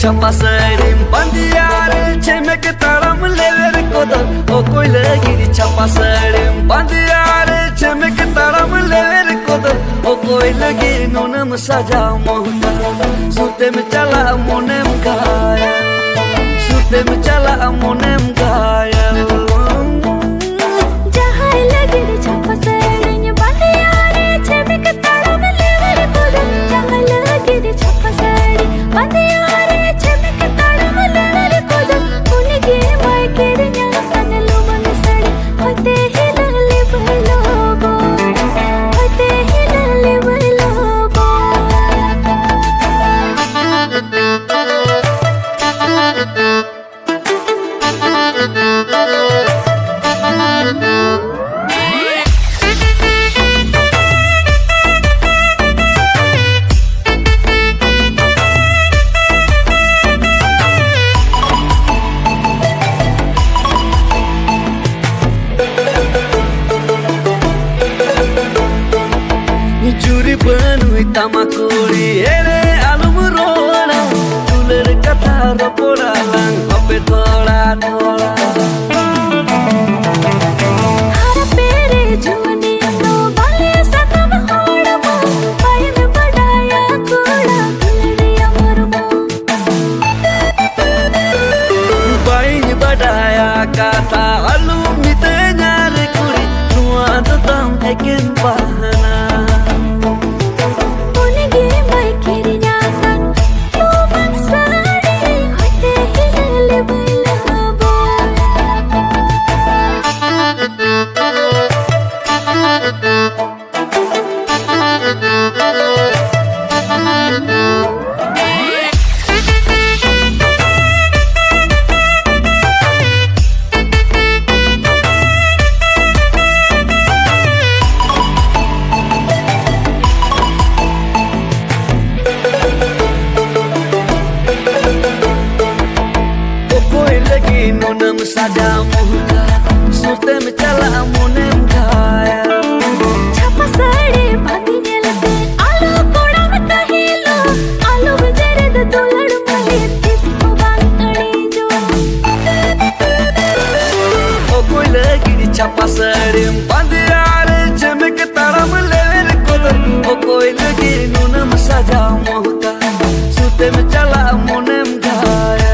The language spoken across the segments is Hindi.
छपा सड़ीम बंदियार छेमेक ताड़म लेवेर कोदल ओ कोई लगी छपा सड़ीम बंदियार छेमेक ताड़म लेवेर कोदल ओ कोई लगी नूनम सजा मोहता सुते में चला मोनेम गाया सुते में चला मोनेम गाया जहाँ लगी छपा सड़ीम बंदियार छेमेक ताड़म लेवेर कोदल जहाँ लगी छपा सड़ीम बंदियार चूरी बनुई तमाकुड़ी एरे आलूम रोड़ा तुलर कथा रोपोड़ा लंग होपे थोड़ा थोड़ा हर पेरे जुनी तो बाले सकम होड़ा मो पाए में बढ़ाया कोड़ा गुलड़िया मरमो पाए में बढ़ाया काता आलू मिते न्यारे कुड़ी नुआ तो तम एकेन बहाना नूनम सजा मुहका सुते में चला मुनेम गाया छपा सड़े भाती नेलते आलू कोड़ा में कहिलो आलू बजेरे द दुलड़ मले किसको बांगड़ी जो ओ कोई लगी छपा सड़े बंदियार छेमेक ताड़म लेवेर कोदल ओ कोई लगी नूनम सजा मुहका सुते में चला मुनेम गाया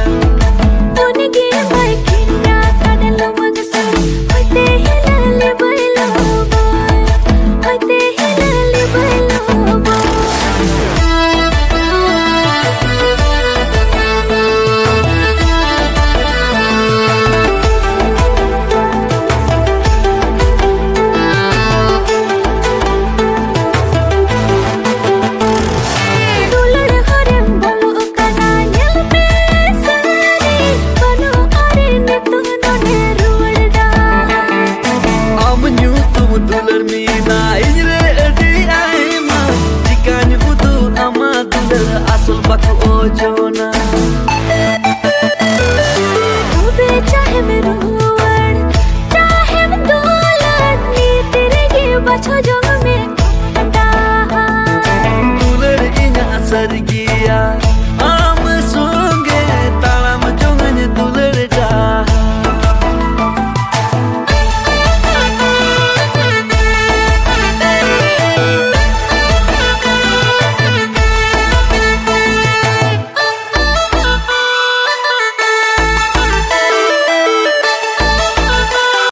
dular mina inre adi aima jikanya butuh ama dular asal baku ojo